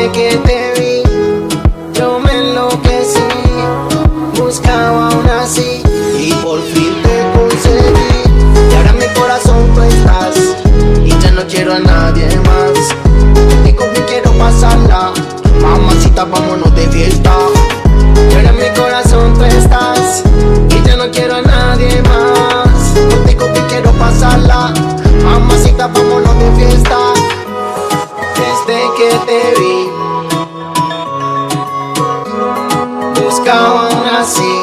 Desde que te vi, yo me enloquecí. Buscaba una así y por fin te conseguí. Y ahora en mi corazón tú estás y ya no quiero a nadie más. Contigo me quiero pasarla, mamacita, vámonos de fiesta. Y ahora en mi corazón tú estás y ya no quiero a nadie más. Contigo me quiero pasarla, mamacita, vámonos de fiesta. Desde que te vi, buscaba una así.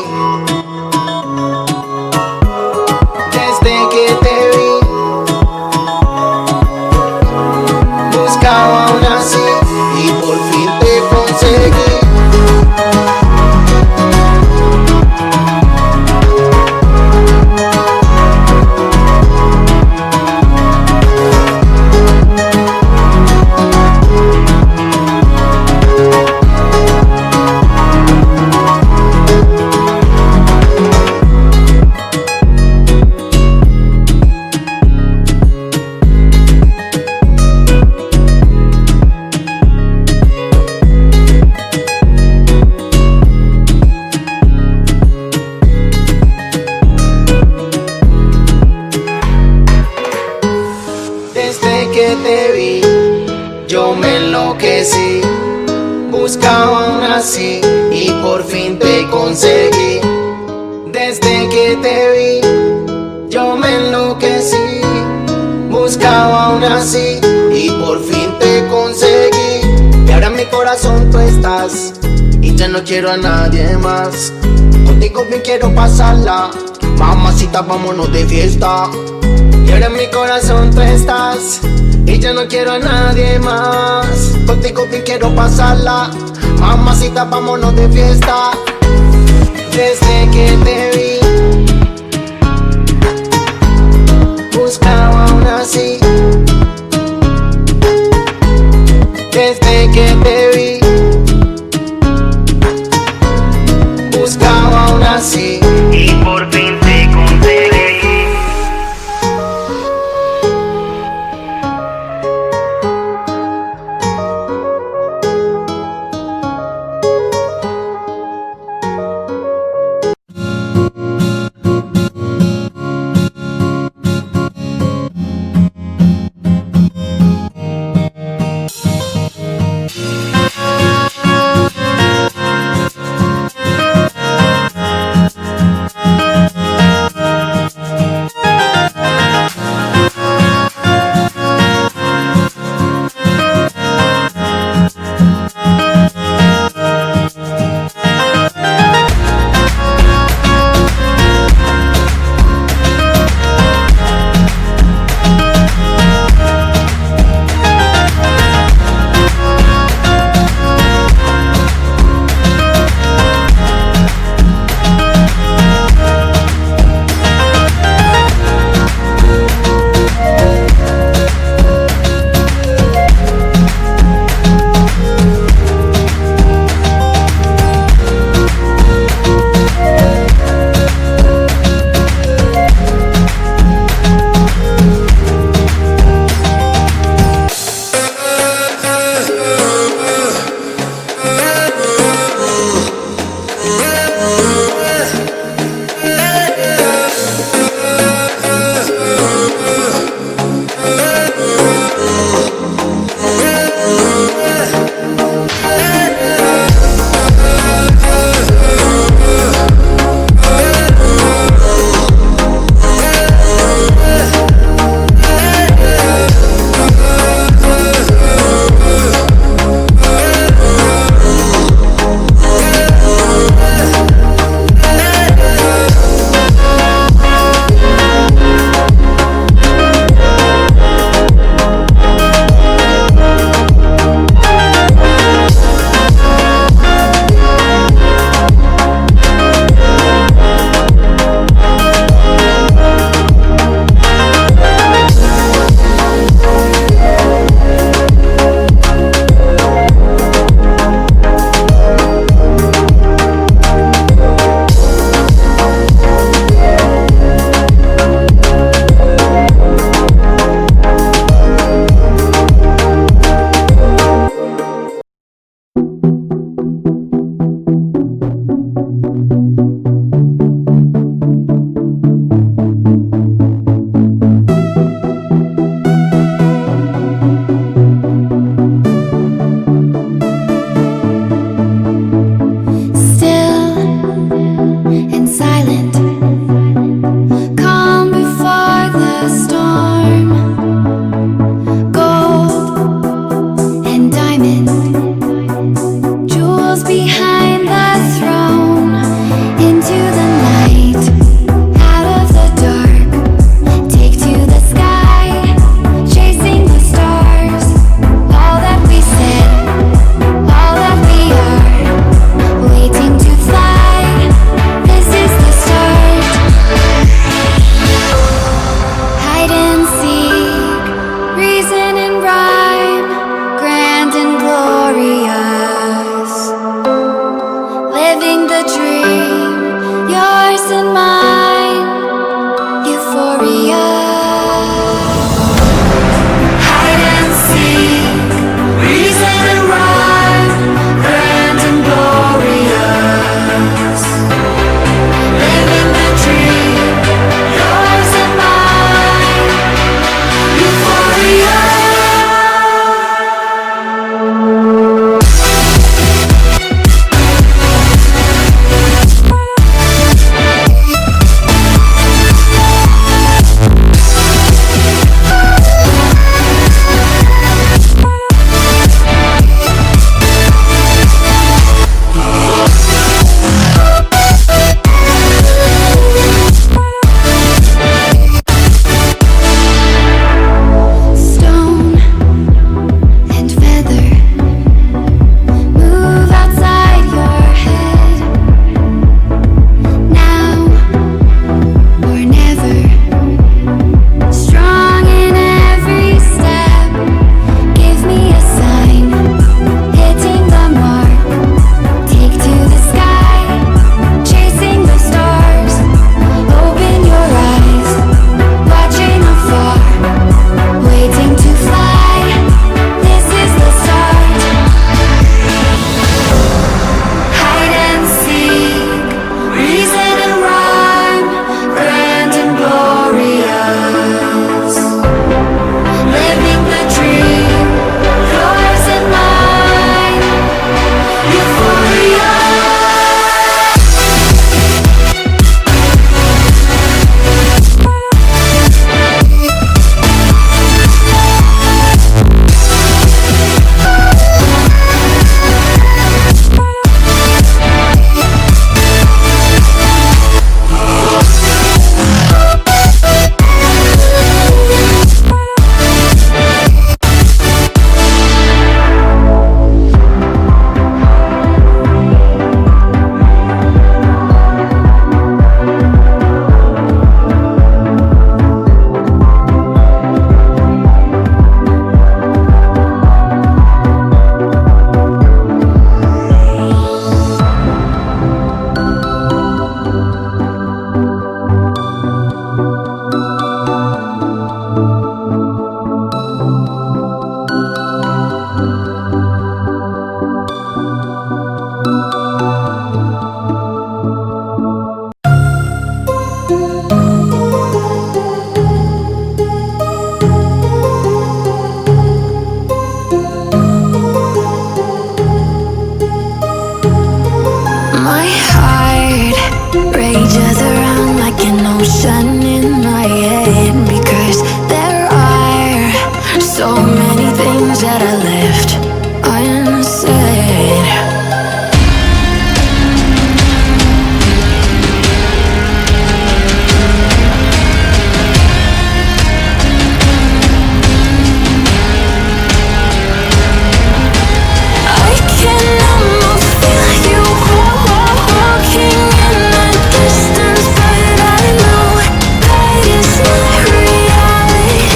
Desde que te vi, buscaba una así y por fin te conseguí. Desde que te vi, yo me enloquecí. Buscaba una así y por fin te conseguí. Desde que te vi, yo me enloquecí. Buscaba una así y por fin te conseguí. Y ahora en mi corazón tú estás y ya no quiero a nadie más. Contigo me quiero pasarla, mamacita, vámonos de fiesta. Y ahora en mi corazón tú estás y ya no quiero a nadie más. Contigo me quiero pasarla, mamacita, vámonos de fiesta. Desde que te vi, buscaba una así. Desde que te vi, buscaba una así y por fin te conseguí. said. I can almost feel you walking in the distance, but I know that it's not reality.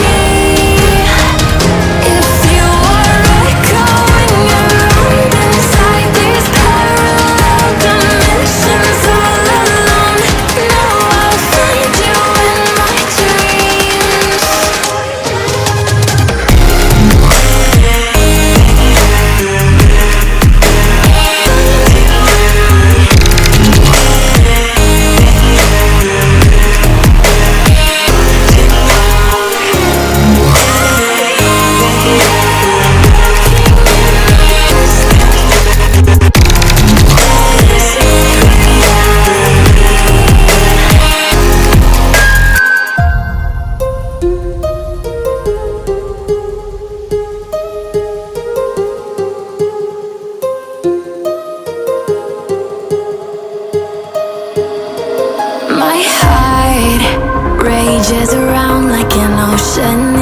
If you are echoing around inside these parallel dimensions all alone, now I'll find you in my dreams. My heart rages around like an ocean